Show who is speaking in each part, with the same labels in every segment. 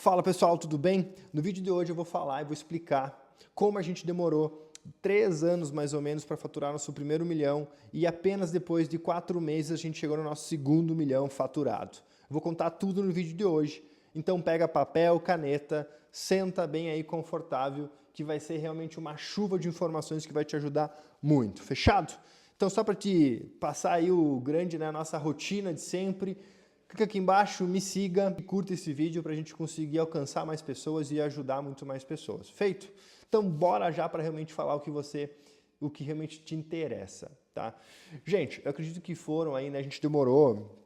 Speaker 1: Fala pessoal, tudo bem? No vídeo de hoje eu vou falar e vou explicar como a gente demorou 3 anos mais ou menos para faturar nosso primeiro milhão e apenas depois de 4 meses a gente chegou no nosso segundo milhão faturado. Eu vou contar tudo no vídeo de hoje, então pega papel, caneta, senta bem aí confortável que vai ser realmente uma chuva de informações que vai te ajudar muito. Fechado? Então só para te passar aí o grande, né, a nossa rotina de sempre. Clica aqui embaixo, me siga e curta esse vídeo para a gente conseguir alcançar mais pessoas e ajudar muito mais pessoas. Feito? Então bora já para realmente falar o que realmente te interessa, tá? Gente, eu acredito que foram aí, né? A gente demorou,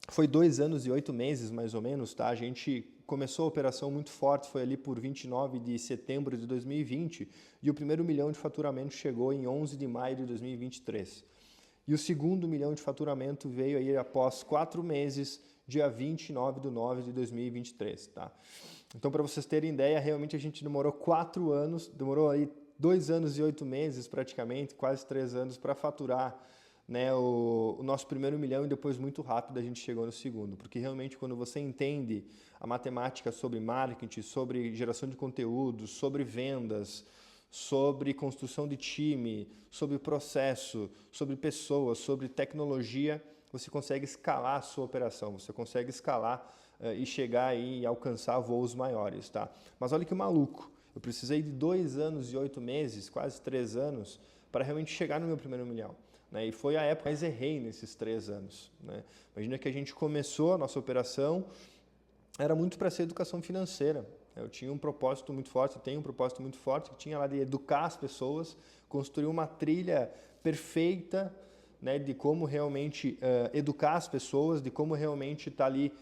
Speaker 1: foi 2 anos e 8 meses mais ou menos, tá? A gente começou a operação muito forte, foi ali por 29 de setembro de 2020 e o primeiro milhão de faturamento chegou em 11 de maio de 2023. E o segundo milhão de faturamento veio aí após 4 meses, dia 29 de 9 de 2023, tá? Então, para vocês terem ideia, realmente a gente demorou 4 anos, demorou aí 2 anos e 8 meses praticamente, quase 3 anos para faturar, né, o nosso primeiro milhão e depois muito rápido a gente chegou no segundo, porque realmente quando você entende a matemática sobre marketing, sobre geração de conteúdo, sobre vendas, sobre construção de time, sobre processo, sobre pessoas, sobre tecnologia, você consegue escalar a sua operação, você consegue escalar e chegar aí e alcançar voos maiores, tá? Mas olha que maluco, eu precisei de 2 anos e 8 meses, quase 3 anos, para realmente chegar no meu primeiro milhão. Né? E foi a época que mais errei nesses 3 anos. Né? Imagina que a gente começou a nossa operação, era muito para ser educação financeira. Eu tinha um propósito muito forte, eu tenho um propósito muito forte, que tinha lá de educar as pessoas, construir uma trilha perfeita, né, de como realmente educar as pessoas, de como realmente estar ali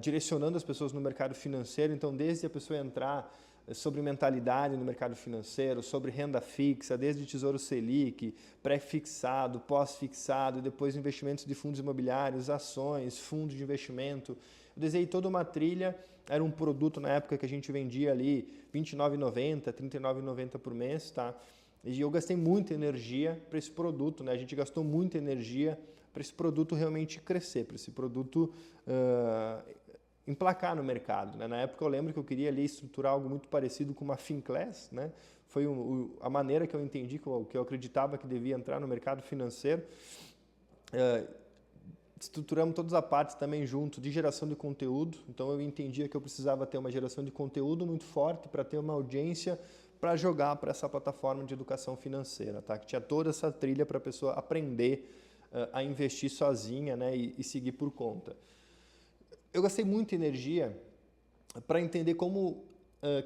Speaker 1: direcionando as pessoas no mercado financeiro. Então, desde a pessoa entrar sobre mentalidade no mercado financeiro, sobre renda fixa, desde Tesouro Selic, pré-fixado, pós-fixado, depois investimentos de fundos imobiliários, ações, fundos de investimento. Eu desenhei toda uma trilha, era um produto na época que a gente vendia ali R$ 29,90, R$ 39,90 por mês, tá? E eu gastei muita energia para esse produto, né? A gente gastou muita energia para esse produto realmente crescer, para esse produto emplacar no mercado. Né? Na época eu lembro que eu queria ali estruturar algo muito parecido com uma Finclass, né? Foi a maneira que eu entendi, que eu acreditava que devia entrar no mercado financeiro. Estruturamos todas as partes também junto de geração de conteúdo, então eu entendia que eu precisava ter uma geração de conteúdo muito forte para ter uma audiência para jogar para essa plataforma de educação financeira, tá? Que tinha toda essa trilha para a pessoa aprender a investir sozinha, né? E seguir por conta. Eu gastei muita energia para entender como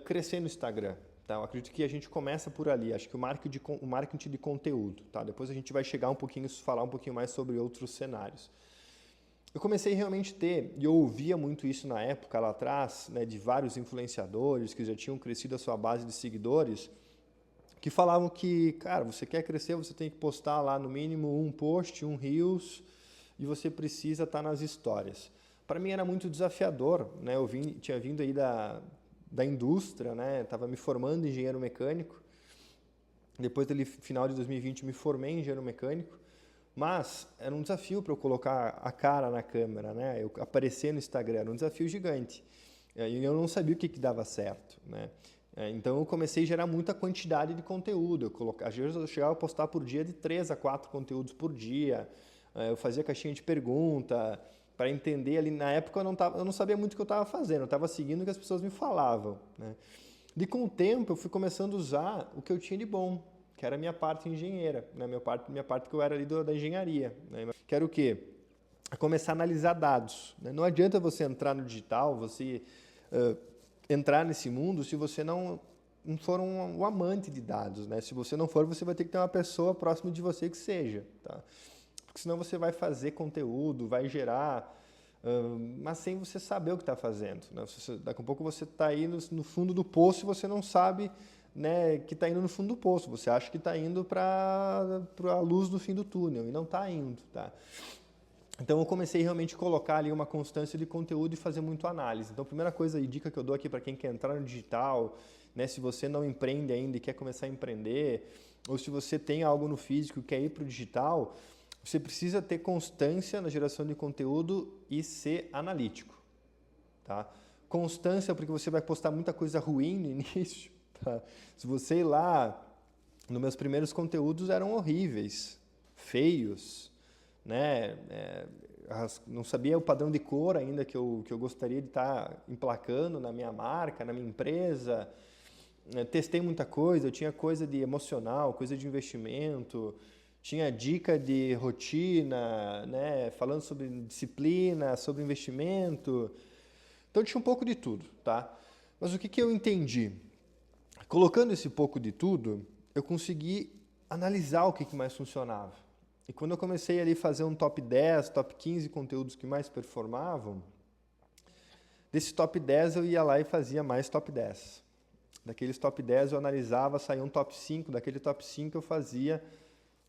Speaker 1: crescer no Instagram. Tá? Eu acredito que a gente começa por ali, acho que o marketing de conteúdo. Tá? Depois a gente vai chegar falar um pouquinho mais sobre outros cenários. Eu comecei realmente a ter, e eu ouvia muito isso na época, lá atrás, né, de vários influenciadores que já tinham crescido a sua base de seguidores, que falavam que, cara, você quer crescer, você tem que postar lá no mínimo um post, um Reels, e você precisa estar nas histórias. Para mim era muito desafiador, né? Eu tinha vindo aí da indústria, né? Estava me formando em engenheiro mecânico. Depois do final de 2020 me formei em engenheiro mecânico. Mas era um desafio para eu colocar a cara na câmera, né? Eu aparecer no Instagram, era um desafio gigante. E eu não sabia o que dava certo, né? Então eu comecei a gerar muita quantidade de conteúdo. Às vezes eu chegava a postar por dia de 3 a 4 conteúdos por dia. Eu fazia caixinha de pergunta para entender ali. Na época eu não sabia muito o que eu estava fazendo, eu estava seguindo o que as pessoas me falavam, né? E com o tempo eu fui começando a usar o que eu tinha de bom, que era a minha parte engenheira, né? Minha parte que eu era ali da engenharia, né? Que era o quê? Começar a analisar dados, né? Não adianta você entrar no digital, você entrar nesse mundo se você não for um amante de dados, né? Se você não for, você vai ter que ter uma pessoa próxima de você que seja, tá? Porque senão você vai fazer conteúdo, vai gerar, mas sem você saber o que está fazendo, né? Daqui a pouco você está aí no fundo do poço e você não sabe, né, que está indo no fundo do poço. Você acha que está indo para a luz do fim do túnel e não está indo, tá? Então eu comecei realmente a colocar ali uma constância de conteúdo e fazer muito análise. Então a primeira coisa e dica que eu dou aqui para quem quer entrar no digital, né, se você não empreende ainda e quer começar a empreender, ou se você tem algo no físico e quer ir para o digital, você precisa ter constância na geração de conteúdo e ser analítico. Tá? constância, porque você vai postar muita coisa ruim no início. Tá? Se você ir lá, nos meus primeiros conteúdos eram horríveis, feios, né? Não sabia o padrão de cor ainda que eu gostaria de estar emplacando na minha marca, na minha empresa. Testei muita coisa, eu tinha coisa de emocional, coisa de investimento, tinha dica de rotina, né? Falando sobre disciplina, sobre investimento. Então tinha um pouco de tudo, tá? Mas o que eu entendi? Colocando esse pouco de tudo, eu consegui analisar o que mais funcionava. E quando eu comecei ali a fazer um top 10, top 15 conteúdos que mais performavam, desse top 10 eu ia lá e fazia mais top 10. Daqueles top 10 eu analisava, saía um top 5, daquele top 5 eu fazia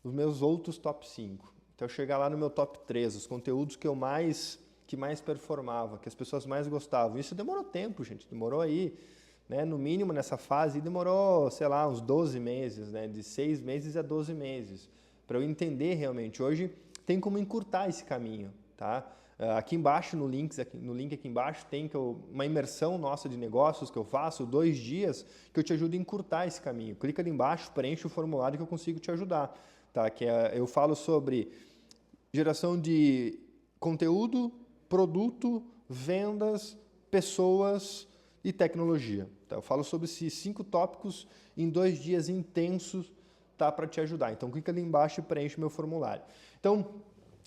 Speaker 1: os meus outros top 5. Então eu chegar lá no meu top 3, os conteúdos que mais performava, que as pessoas mais gostavam. Isso demorou tempo, gente, demorou aí, né, no mínimo nessa fase, demorou, sei lá, uns 12 meses, né, de 6 meses a 12 meses, para eu entender realmente. Hoje tem como encurtar esse caminho, tá? Aqui embaixo, no link aqui embaixo, tem uma imersão nossa de negócios que eu faço, 2 dias, que eu te ajudo a encurtar esse caminho. Clica ali embaixo, preenche o formulário que eu consigo te ajudar. Tá? Eu falo sobre geração de conteúdo, produto, vendas, pessoas e tecnologia. Tá? Eu falo sobre esses 5 tópicos em 2 dias intensos, tá? Para te ajudar. Então, clica ali embaixo e preenche meu formulário. Então,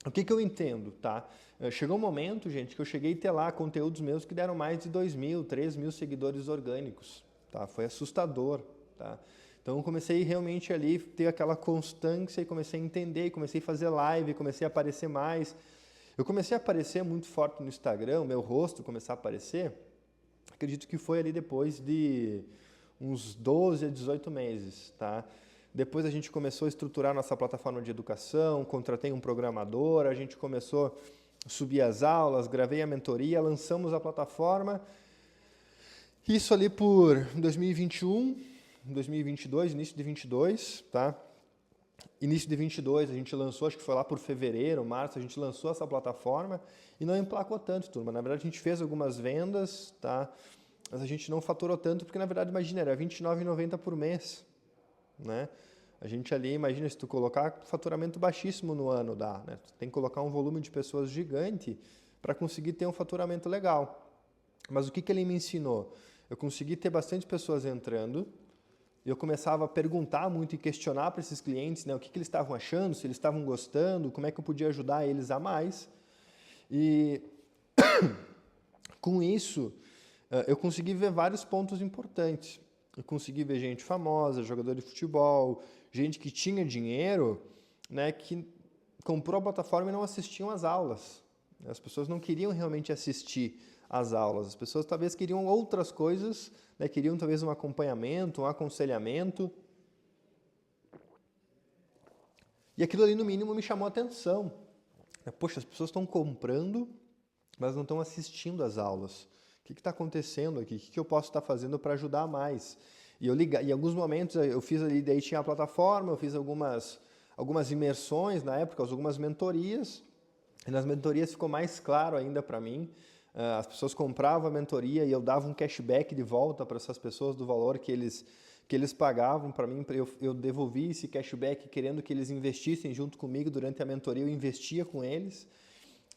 Speaker 1: o que eu entendo, tá? Chegou um momento, gente, que eu cheguei a ter lá conteúdos meus que deram mais de 2.000, 3.000 seguidores orgânicos, tá? Foi assustador, tá? Então eu comecei realmente ali a ter aquela constância e comecei a entender, comecei a fazer live, comecei a aparecer mais. Eu comecei a aparecer muito forte no Instagram, o meu rosto começar a aparecer, acredito que foi ali depois de uns 12 a 18 meses, tá? Depois a gente começou a estruturar nossa plataforma de educação, contratei um programador, a gente começou a subir as aulas, gravei a mentoria, lançamos a plataforma. Isso ali por 2021, 2022, início de 22, tá? Início de 22 a gente lançou, acho que foi lá por fevereiro, março, a gente lançou essa plataforma e não emplacou tanto, turma. Na verdade a gente fez algumas vendas, tá? Mas a gente não faturou tanto porque na verdade, imagina, era R$29,90 por mês. Né? A gente ali, imagina, se tu colocar faturamento baixíssimo no ano, dá, né? Tu tem que colocar um volume de pessoas gigante para conseguir ter um faturamento legal. Mas o que ele me ensinou? Eu consegui ter bastante pessoas entrando, eu começava a perguntar muito e questionar para esses clientes, né, o que eles estavam achando, se eles estavam gostando, como é que eu podia ajudar eles a mais. E com isso, eu consegui ver vários pontos importantes. Eu consegui ver gente famosa, jogador de futebol, gente que tinha dinheiro, né, que comprou a plataforma e não assistiam às aulas. As pessoas não queriam realmente assistir às aulas. As pessoas talvez queriam outras coisas, né, queriam talvez um acompanhamento, um aconselhamento. E aquilo ali, no mínimo, me chamou a atenção. Poxa, as pessoas estão comprando, mas não estão assistindo às aulas. O que está acontecendo aqui? O que eu posso estar fazendo para ajudar mais? E em alguns momentos eu fiz ali, daí tinha a plataforma, eu fiz algumas imersões na época, algumas mentorias, e nas mentorias ficou mais claro ainda para mim. As pessoas compravam a mentoria e eu dava um cashback de volta para essas pessoas do valor que eles pagavam para mim. Eu devolvi esse cashback querendo que eles investissem junto comigo durante a mentoria, eu investia com eles.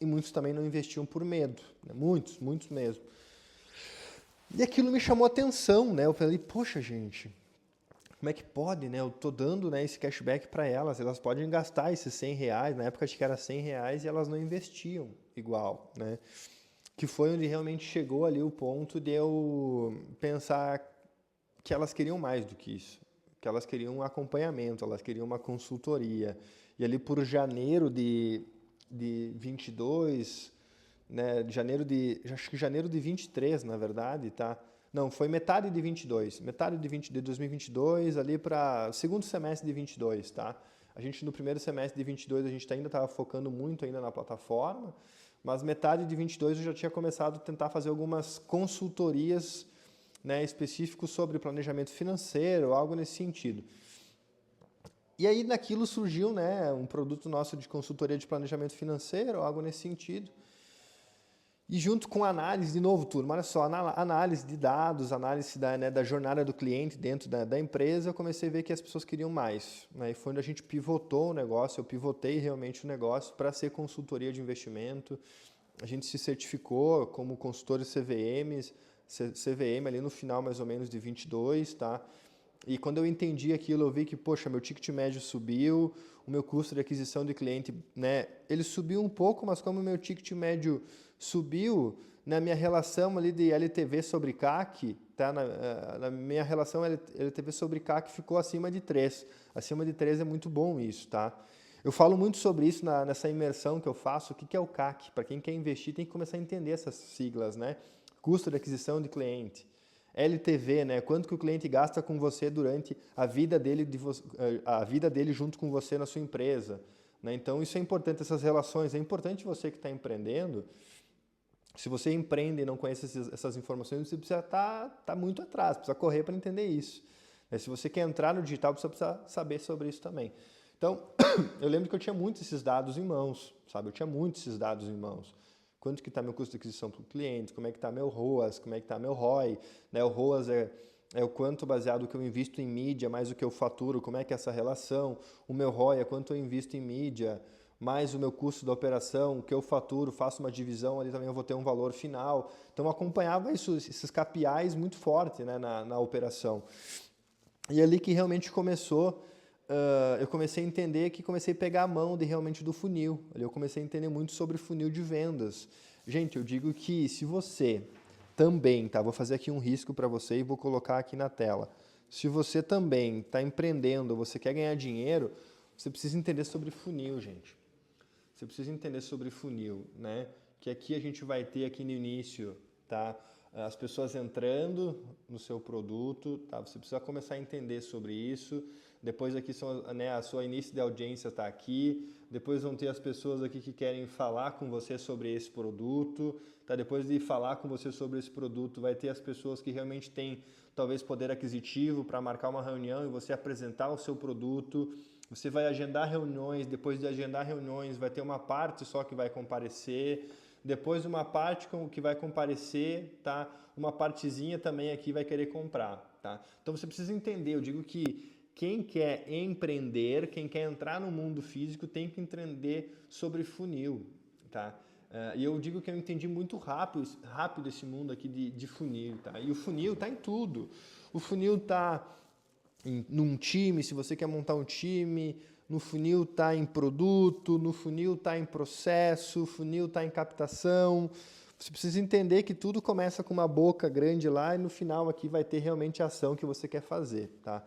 Speaker 1: E muitos também não investiam por medo, né? Muitos mesmo. E aquilo me chamou a atenção, né? Eu falei, poxa, gente, como é que pode, né? Eu tô dando, né, esse cashback para elas podem gastar esses R$100, na época acho que era R$100 e elas não investiam igual, né? Que foi onde realmente chegou ali o ponto de eu pensar que elas queriam mais do que isso, que elas queriam um acompanhamento, elas queriam uma consultoria. E ali por janeiro de 22, né, acho que janeiro de 23, na verdade, tá? Não, foi metade de 22, de 2022, ali para segundo semestre de 22, tá? A gente no primeiro semestre de 22 a gente ainda estava focando muito ainda na plataforma, mas metade de 22 eu já tinha começado a tentar fazer algumas consultorias, né, específicos sobre planejamento financeiro, algo nesse sentido. E aí naquilo surgiu, né, um produto nosso de consultoria de planejamento financeiro, algo nesse sentido. E junto com a análise, de novo, turma, olha só, análise de dados, análise da jornada do cliente dentro da empresa, eu comecei a ver que as pessoas queriam mais. Né? E foi onde a gente pivotou o negócio, eu pivotei realmente o negócio para ser consultoria de investimento. A gente se certificou como consultores CVM ali no final mais ou menos de 22, tá? E quando eu entendi aquilo, eu vi que, poxa, meu ticket médio subiu, o meu custo de aquisição de cliente, né, ele subiu um pouco, mas como o meu ticket médio subiu, na minha relação ali de LTV sobre CAC, tá? Na minha relação LTV sobre CAC ficou acima de 3. Acima de 3 é muito bom isso, tá? Eu falo muito sobre isso nessa imersão que eu faço. O que é o CAC? Para quem quer investir, tem que começar a entender essas siglas, né? Custo de aquisição de cliente. LTV, né? Quanto que o cliente gasta com você durante a vida dele junto com você na sua empresa. Né? Então, isso é importante, essas relações. É importante você que está empreendendo. Se você empreende e não conhece essas informações, você precisa estar muito atrás, precisa correr para entender isso. Se você quer entrar no digital, você precisa saber sobre isso também. Então, eu lembro que eu tinha muitos esses dados em mãos, sabe? Eu tinha muitos esses dados em mãos. Quanto que está meu custo de aquisição para o cliente, como é que está meu ROAS, como é que está meu ROI. Né? O ROAS é o quanto baseado no que eu invisto em mídia, mais o que eu faturo, como é que é essa relação. O meu ROI é quanto eu invisto em mídia, mais o meu custo da operação, o que eu faturo, faço uma divisão, ali também eu vou ter um valor final. Então, eu acompanhava esses KPIs muito forte, né, na operação. E ali que realmente começou, eu comecei a entender que comecei a pegar a mão realmente do funil. Ali eu comecei a entender muito sobre funil de vendas. Gente, eu digo que se você também, tá? Vou fazer aqui um risco para você e vou colocar aqui na tela. Se você também está empreendendo, você quer ganhar dinheiro, você precisa entender sobre funil, gente. Você precisa entender sobre funil, né? Que aqui a gente vai ter aqui no início, tá? As pessoas entrando no seu produto, tá? Você precisa começar a entender sobre isso. Depois aqui são, né, a sua início de audiência está aqui. Depois vão ter as pessoas aqui que querem falar com você sobre esse produto, tá? Depois de falar com você sobre esse produto, vai ter as pessoas que realmente têm talvez poder aquisitivo para marcar uma reunião e você apresentar o seu produto. Você vai agendar reuniões, depois de agendar reuniões vai ter uma parte só que vai comparecer, depois uma parte que vai comparecer, tá? Uma partezinha também aqui vai querer comprar, tá? Então você precisa entender, eu digo que quem quer empreender, quem quer entrar no mundo físico tem que entender sobre funil, tá? E eu digo que eu entendi muito rápido esse mundo aqui de funil, tá? E o funil tá em tudo. O funil tá num time, se você quer montar um time, no funil está em produto, no funil está em processo, o funil está em captação. Você precisa entender que tudo começa com uma boca grande lá e no final aqui vai ter realmente a ação que você quer fazer, tá?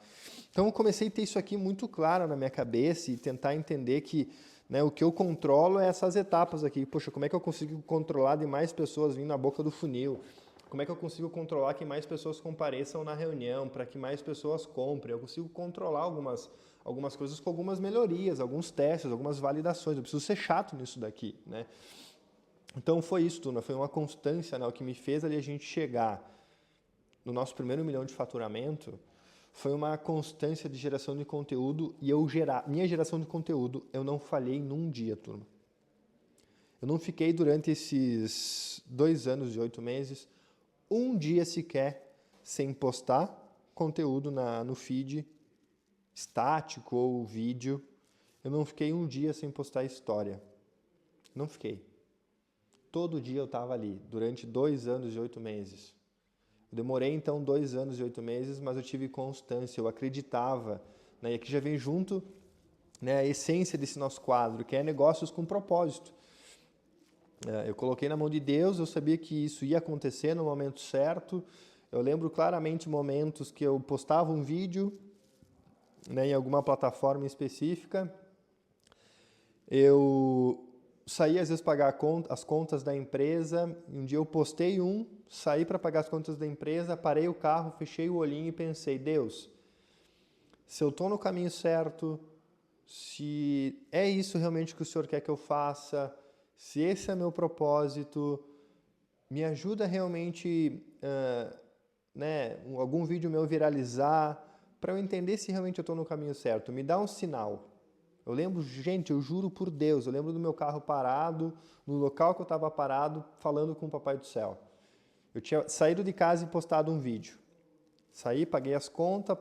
Speaker 1: Então eu comecei a ter isso aqui muito claro na minha cabeça e tentar entender que, né, o que eu controlo é essas etapas aqui. Poxa, como é que eu consigo controlar de mais pessoas vindo na boca do funil? Como é que eu consigo controlar que mais pessoas compareçam na reunião, para que mais pessoas comprem? Eu consigo controlar algumas coisas com algumas melhorias, alguns testes, algumas validações. Eu preciso ser chato nisso daqui, né? Então foi isso, turma. Foi uma constância, né? O que me fez ali a gente chegar no nosso primeiro milhão de faturamento foi uma constância de geração de conteúdo e minha geração de conteúdo, eu não falhei num dia, turma. Eu não fiquei durante esses 2 anos e 8 meses um dia sequer sem postar conteúdo no feed estático ou vídeo. Eu não fiquei um dia sem postar história. Não fiquei. Todo dia eu estava ali, durante 2 anos e 8 meses. Eu demorei então 2 anos e 8 meses, mas eu tive constância, eu acreditava. Né? E aqui já vem junto, né, a essência desse nosso quadro, que é negócios com propósito. Eu coloquei na mão de Deus, eu sabia que isso ia acontecer no momento certo. Eu lembro claramente momentos que eu postava um vídeo, né, em alguma plataforma específica. Eu saí às vezes pagar as contas da empresa. Um dia eu postei saí para pagar as contas da empresa, parei o carro, fechei o olhinho e pensei, Deus, se eu estou no caminho certo, se é isso realmente que o Senhor quer que eu faça, se esse é meu propósito, me ajuda realmente, né, algum vídeo meu viralizar, para eu entender se realmente eu estou no caminho certo. Me dá um sinal. Eu lembro, gente, eu juro por Deus, eu lembro do meu carro parado, no local que eu estava parado, falando com o Papai do Céu. Eu tinha saído de casa e postado um vídeo. Saí, paguei as contas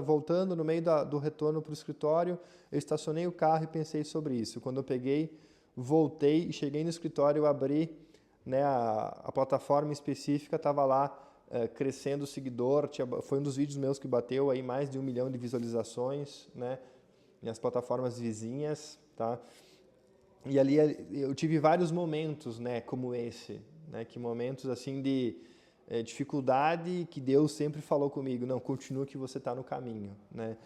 Speaker 1: voltando, no meio do retorno para o escritório, eu estacionei o carro e pensei sobre isso. Quando eu peguei, voltei e cheguei no escritório, eu abri, né, a plataforma específica, estava lá crescendo o seguidor, foi um dos vídeos meus que bateu aí mais de 1 milhão de visualizações, né, nas plataformas vizinhas, tá? E ali eu tive vários momentos, né, como esse, né, que momentos assim de dificuldade que Deus sempre falou comigo, não, continua que você está no caminho, né?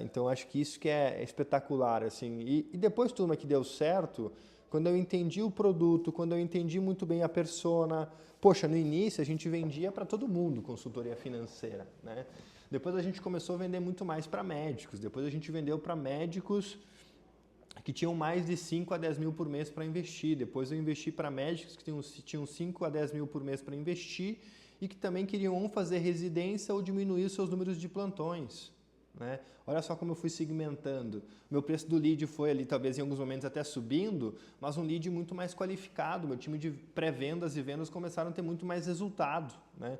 Speaker 1: Então acho que isso que é espetacular, assim. E depois, turma, que deu certo, quando eu entendi o produto, quando eu entendi muito bem a persona, poxa, no início a gente vendia para todo mundo consultoria financeira, né? Depois a gente começou a vender muito mais para médicos, depois a gente vendeu para médicos que tinham mais de 5 a 10 mil por mês para investir. Depois eu investi para médicos que tinham 5 a 10 mil por mês para investir e que também queriam fazer residência ou diminuir seus números de plantões, né? Olha só como eu fui segmentando. Meu preço do lead foi ali, talvez em alguns momentos até subindo, mas um lead muito mais qualificado. Meu time de pré-vendas e vendas começaram a ter muito mais resultado, né?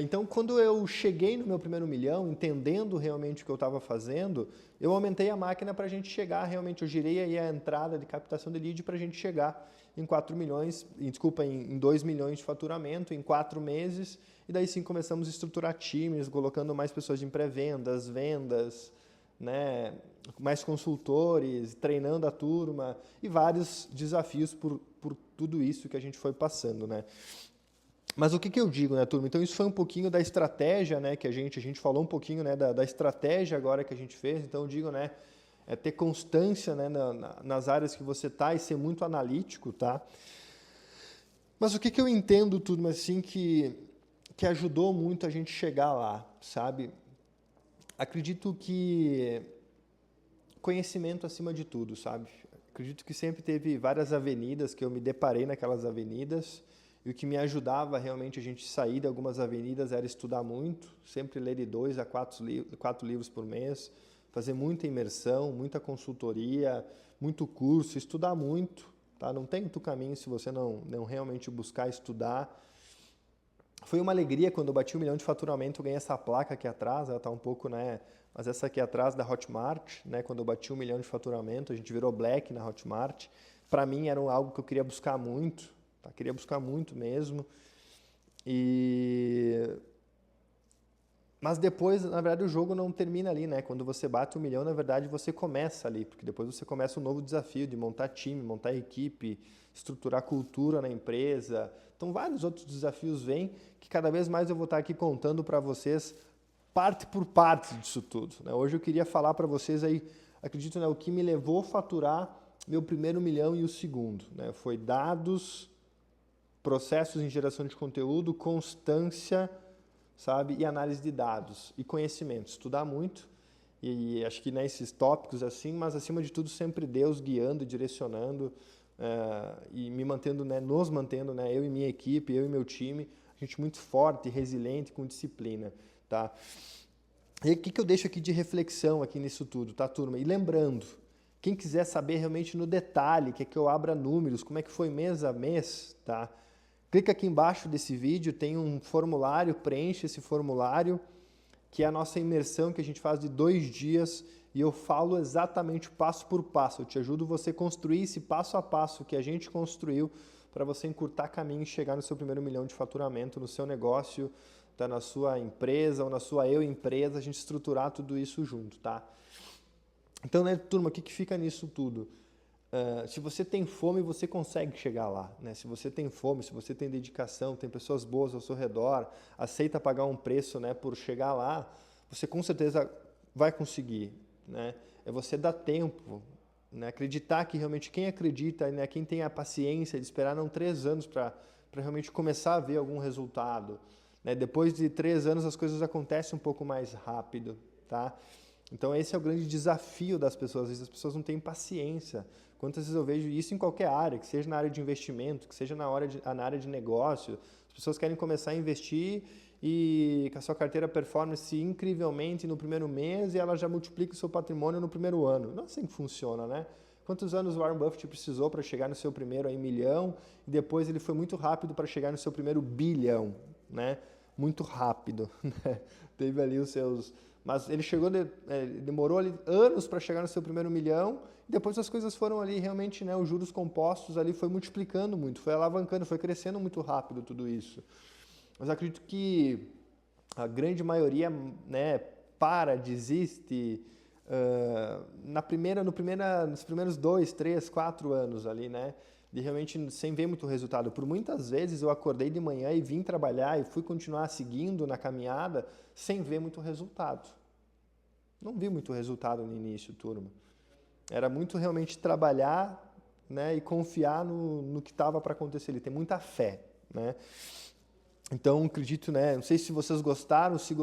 Speaker 1: Então, quando eu cheguei no meu primeiro milhão, entendendo realmente o que eu estava fazendo, eu aumentei a máquina para a gente chegar realmente, eu girei aí a entrada de captação de lead para a gente chegar em 4 milhões, em 2 milhões de faturamento em 4 meses, e daí sim começamos a estruturar times, colocando mais pessoas em pré-vendas, vendas, né, mais consultores, treinando a turma, e vários desafios por tudo isso que a gente foi passando, né? Mas o que eu digo, né, turma? Então, isso foi um pouquinho da estratégia, né, que a gente falou um pouquinho, né, da estratégia agora que a gente fez. Então, eu digo, né, ter constância, né, nas áreas que você está e ser muito analítico, tá? Mas o que eu entendo, turma, assim, que ajudou muito a gente chegar lá, sabe? Acredito que conhecimento acima de tudo, sabe? Acredito que sempre teve várias avenidas que eu me deparei naquelas avenidas. E o que me ajudava realmente a gente sair de algumas avenidas era estudar muito, sempre ler de 2 a 4 livros por mês, fazer muita imersão, muita consultoria, muito curso, estudar muito, tá? Não tem outro caminho se você não realmente buscar estudar. Foi uma alegria quando eu bati 1 milhão de faturamento, eu ganhei essa placa aqui atrás, ela está um pouco, né? Mas essa aqui atrás da Hotmart, né? Quando eu bati 1 milhão de faturamento, a gente virou Black na Hotmart. Para mim era algo que eu queria buscar muito. Tá? Queria buscar muito mesmo. Mas depois, na verdade, o jogo não termina ali, né? Quando você bate 1 milhão, na verdade, você começa ali, porque depois você começa um novo desafio de montar time, montar equipe, estruturar cultura na empresa. Então, vários outros desafios vêm que cada vez mais eu vou estar aqui contando para vocês parte por parte disso tudo, né? Hoje eu queria falar para vocês aí, acredito, né, o que me levou a faturar meu primeiro milhão e o segundo, né? Foi dados, processos em geração de conteúdo, constância, sabe, e análise de dados e conhecimento, estudar muito e acho que nesses tópicos assim, mas acima de tudo sempre Deus guiando, direcionando e me mantendo, né, nos mantendo, né, eu e minha equipe, eu e meu time, a gente muito forte, resiliente, com disciplina, tá? E o que eu deixo aqui de reflexão aqui nisso tudo, tá, turma? E lembrando, quem quiser saber realmente no detalhe, quer que eu abra números, como é que foi mês a mês, tá? Clica aqui embaixo desse vídeo, tem um formulário, preenche esse formulário, que é a nossa imersão que a gente faz de 2 dias e eu falo exatamente passo por passo. Eu te ajudo você a construir esse passo a passo que a gente construiu para você encurtar caminho e chegar no seu primeiro milhão de faturamento, no seu negócio, tá, na sua empresa ou na sua empresa, a gente estruturar tudo isso junto, tá? Então, né, turma, o que fica nisso tudo? Se você tem fome, você consegue chegar lá, né? Se você tem fome, se você tem dedicação, tem pessoas boas ao seu redor, aceita pagar um preço, né, por chegar lá, você com certeza vai conseguir, né? É você dar tempo, né? Acreditar que realmente quem acredita, né, quem tem a paciência de esperar não 3 anos para realmente começar a ver algum resultado, né? Depois de 3 anos as coisas acontecem um pouco mais rápido, tá? Então esse é o grande desafio das pessoas, às vezes as pessoas não têm paciência. Quantas vezes eu vejo isso em qualquer área, que seja na área de investimento, que seja na área de negócio, as pessoas querem começar a investir e que a sua carteira performance incrivelmente no primeiro mês e ela já multiplica o seu patrimônio no primeiro ano. Não é assim que funciona, né? Quantos anos o Warren Buffett precisou para chegar no seu primeiro milhão e depois ele foi muito rápido para chegar no seu primeiro bilhão, né? Muito rápido, né? Teve ali os seus... Mas ele chegou, demorou ali anos para chegar no seu primeiro milhão e depois as coisas foram ali realmente, né? Os juros compostos ali foi multiplicando muito, foi alavancando, foi crescendo muito rápido tudo isso. Mas acredito que a grande maioria, né, desiste nos primeiros 2, 3, 4 anos ali, né? De realmente sem ver muito resultado. Por muitas vezes eu acordei de manhã e vim trabalhar e fui continuar seguindo na caminhada sem ver muito resultado. Não vi muito resultado no início, turma. Era muito realmente trabalhar, né, e confiar no que estava para acontecer ali, ter muita fé, né? Então, acredito, né? Não sei se vocês gostaram, se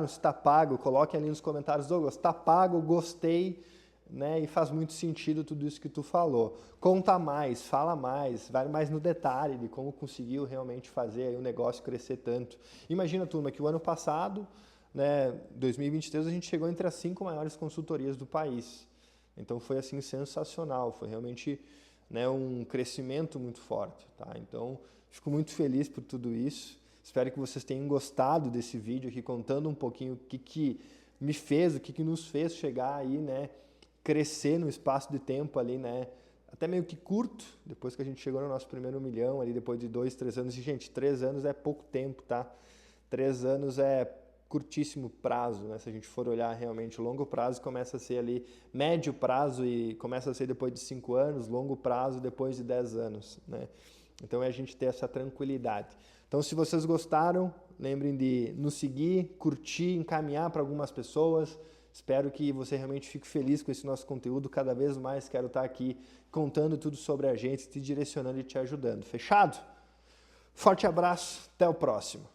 Speaker 1: está pago, coloquem ali nos comentários, Douglas, está pago, gostei, né? E faz muito sentido tudo isso que tu falou. Conta mais, fala mais, vai mais no detalhe de como conseguiu realmente fazer aí o negócio crescer tanto. Imagina, turma, que o ano passado, né, 2023, a gente chegou entre as 5 maiores consultorias do país. Então, foi assim sensacional, foi realmente, né, um crescimento muito forte, tá? Então, fico muito feliz por tudo isso. Espero que vocês tenham gostado desse vídeo aqui, contando um pouquinho o que me fez, o que nos fez chegar aí, né, crescer no espaço de tempo ali, né, até meio que curto, depois que a gente chegou no nosso primeiro milhão ali, depois de 2, 3 anos. E, gente, 3 anos é pouco tempo, tá? 3 anos é curtíssimo prazo, né? Se a gente for olhar realmente, longo prazo começa a ser ali, médio prazo e começa a ser depois de 5 anos, longo prazo depois de 10 anos, né? Então é a gente ter essa tranquilidade. Então, se vocês gostaram, lembrem de nos seguir, curtir, encaminhar para algumas pessoas. Espero que você realmente fique feliz com esse nosso conteúdo. Cada vez mais quero estar aqui contando tudo sobre a gente, te direcionando e te ajudando. Fechado? Forte abraço, até o próximo.